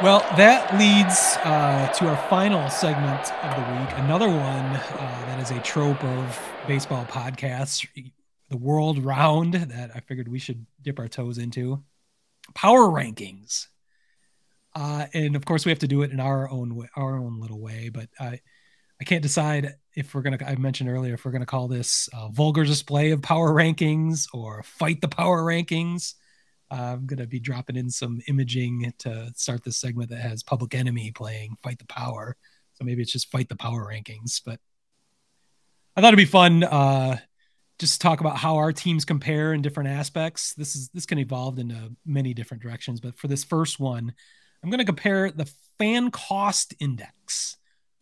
Well, that leads to our final segment of the week. Another one that is a trope of baseball podcasts, the world round, that I figured we should dip our toes into. Power rankings. And of course, we have to do it in our own way, our own little way. But I can't decide if we're gonna. I mentioned earlier if we're gonna call this a vulgar display of power rankings or fight the power rankings. I'm going to be dropping in some imaging to start this segment that has Public Enemy playing Fight the Power. So maybe it's just Fight the Power rankings. But I thought it'd be fun just to talk about how our teams compare in different aspects. This can evolve into many different directions. But for this first one, I'm going to compare the fan cost index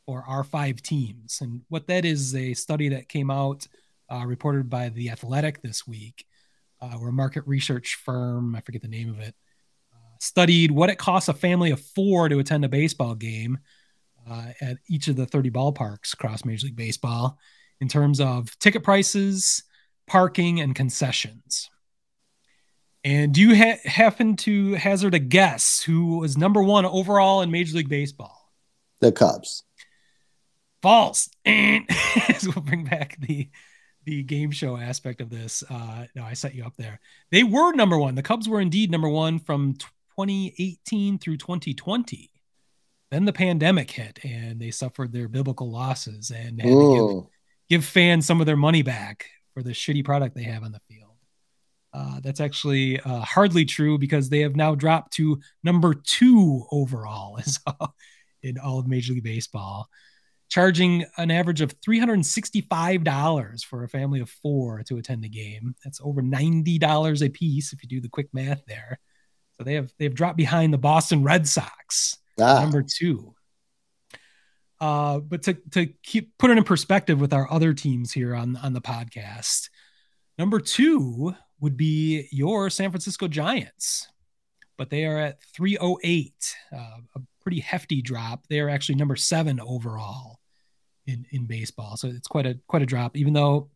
for our five teams. And what that is a study that came out reported by The Athletic this week. We're a market research firm, I forget the name of it, studied what it costs a family of four to attend a baseball game at each of the 30 ballparks across Major League Baseball in terms of ticket prices, parking, and concessions. And do you happen to hazard a guess who was number one overall in Major League Baseball? The Cubs. False. And we'll bring back the game show aspect of this. No, I set you up there. They were number one. The Cubs were indeed number one from 2018 through 2020. Then the pandemic hit and they suffered their biblical losses and had to give fans some of their money back for the shitty product they have on the field. That's actually hardly true because they have now dropped to number two overall in all of Major League Baseball, charging an average of $365 for a family of four to attend the game. That's over $90 a piece if you do the quick math there. So they've dropped behind the Boston Red Sox, number two. But to put it in perspective with our other teams here on the podcast, number two would be your San Francisco Giants, but they are at 308, a pretty hefty drop. They are actually number seven overall in baseball. So it's quite a drop, even though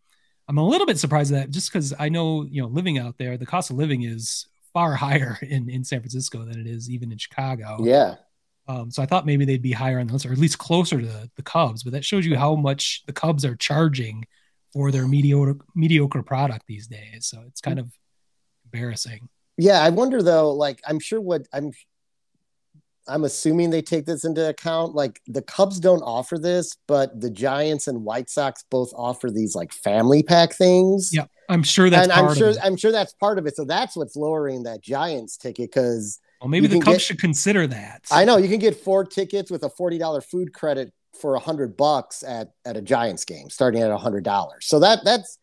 I'm a little bit surprised at that just because I know, living out there, the cost of living is far higher in San Francisco than it is even in Chicago. Yeah. So I thought maybe they'd be higher on the list or at least closer to the Cubs, but that shows you how much the Cubs are charging for their mediocre product these days. So it's kind of embarrassing. Yeah. I wonder though, like, I'm assuming they take this into account. Like the Cubs don't offer this, but the Giants and White Sox both offer these like family pack things. Yeah, I'm sure that's I'm sure that's part of it. So that's what's lowering that Giants ticket because maybe the Cubs should consider that. I know you can get 4 tickets with a $40 food credit for $100 at a Giants game, starting at $100. So that's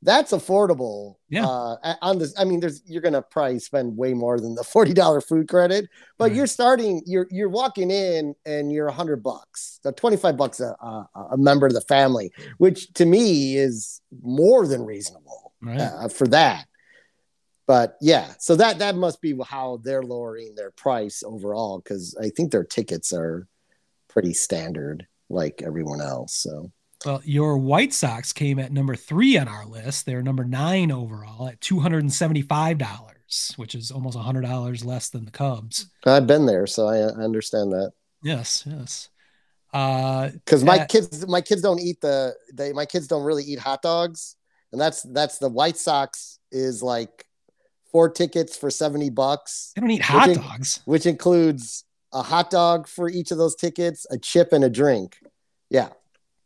that's affordable. Yeah. On this, you're going to probably spend way more than the $40 food credit, but right. You're walking in and you're $100, so $25 a member of the family, which to me is more than reasonable for that. But yeah, so that must be how they're lowering their price overall. Cause I think their tickets are pretty standard like everyone else. So. Well, your White Sox came at number 3 on our list. They're number 9 overall at $275, which is almost $100 less than the Cubs. I've been there, so I understand that. Yes. Because my kids don't eat my kids don't really eat hot dogs, and that's the White Sox is like 4 tickets for $70. They don't eat hot dogs, which includes a hot dog for each of those tickets, a chip, and a drink. Yeah.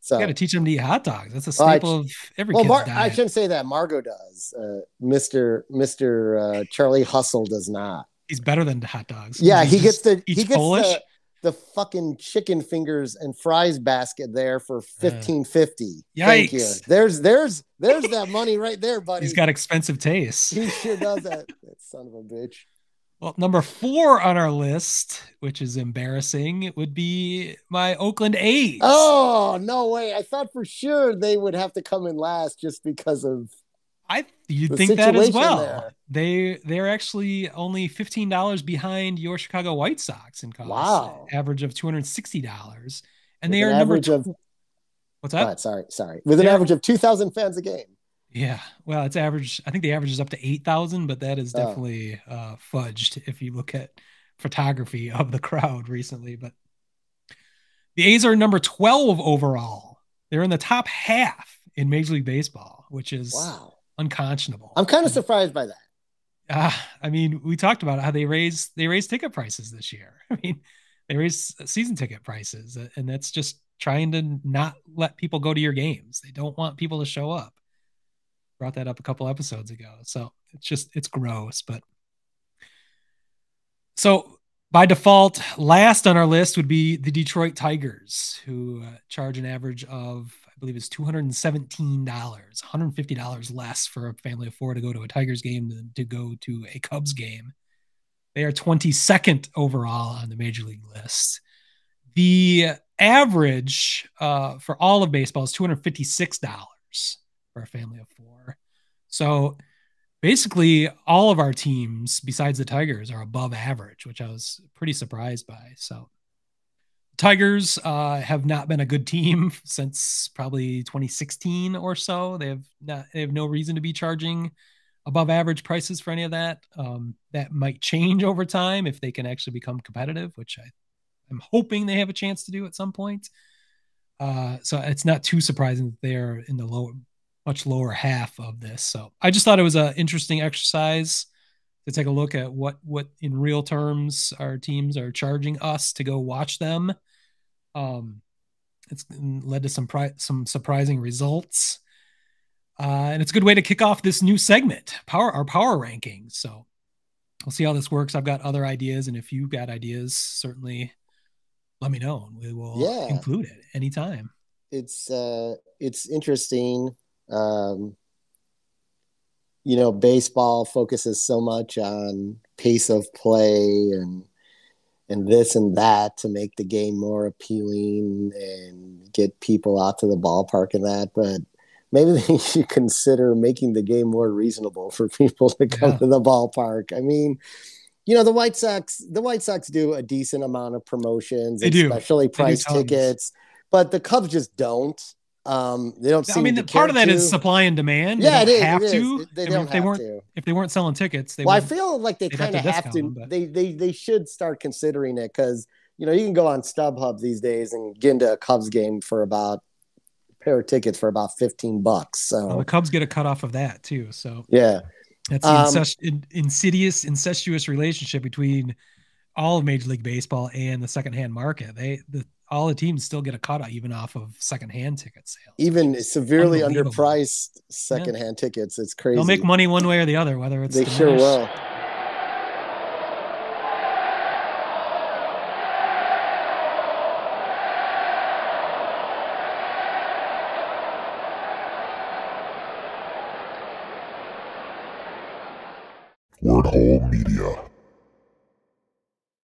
So you got to teach them to eat hot dogs. That's a staple of every kid's diet. I shouldn't say that. Margot does. Mr. Charlie Hustle does not. He's better than hot dogs. Yeah, he gets the fucking chicken fingers and fries basket there for $15.50. Thank you. There's that money right there, buddy. He's got expensive taste. He sure does that son of a bitch. Well, number 4 on our list, which is embarrassing, would be my Oakland A's. Oh, no way. I thought for sure they would have to come in last just because of you'd think that as well. There. They're actually only $15 behind your Chicago White Sox in cost. Wow. Average of $260. And With they are number 2. What's that? Sorry. With an average of 2,000 fans a game. Yeah, well, it's average. I think the average is up to 8,000, but that is definitely fudged if you look at photography of the crowd recently. But the A's are number 12 overall. They're in the top half in Major League Baseball, which is Wow. unconscionable. I'm kind of surprised by that. I mean, we talked about how they raised ticket prices this year. I mean, they raised season ticket prices, and that's just trying to not let people go to your games. They don't want people to show up. Brought that up a couple episodes ago, so it's gross. But so by default, last on our list would be the Detroit Tigers, who charge an average of, I believe, it's $217, $150 less for a family of four to go to a Tigers game than to go to a Cubs game. They are 22nd overall on the Major League list. The average for all of baseball is $256 for a family of four. So basically all of our teams besides the Tigers are above average, which I was pretty surprised by. So Tigers have not been a good team since probably 2016 or so. They have no reason to be charging above average prices for any of that. That might change over time if they can actually become competitive, which I'm hoping they have a chance to do at some point. So it's not too surprising that they're in the much lower half of this. So I just thought it was an interesting exercise to take a look at what in real terms our teams are charging us to go watch them. It's led to some surprising results. And it's a good way to kick off this new segment, our power rankings. So we'll see how this works. I've got other ideas, and if you've got ideas, certainly let me know, and we will include it anytime. It's interesting. Baseball focuses so much on pace of play and this and that to make the game more appealing and get people out to the ballpark and that, but maybe they should consider making the game more reasonable for people to come to the ballpark. I mean, the White Sox do a decent amount of promotions, especially price tickets, but the Cubs just don't. They don't seem to care. Part of that is supply and demand. Yeah, they don't have have to. They don't have to. If they weren't selling tickets, I feel like they kind of have to. They should start considering it, because you can go on StubHub these days and get into a Cubs game for about a pair of tickets for about $15. So the Cubs get a cut off of that too. So yeah, that's the incestuous relationship between all of Major League Baseball and the secondhand market. All the teams still get a cut even off of secondhand ticket sales. Even severely underpriced secondhand tickets. It's crazy. They'll make money one way or the other, whether it's they sure will. Word Hole Media.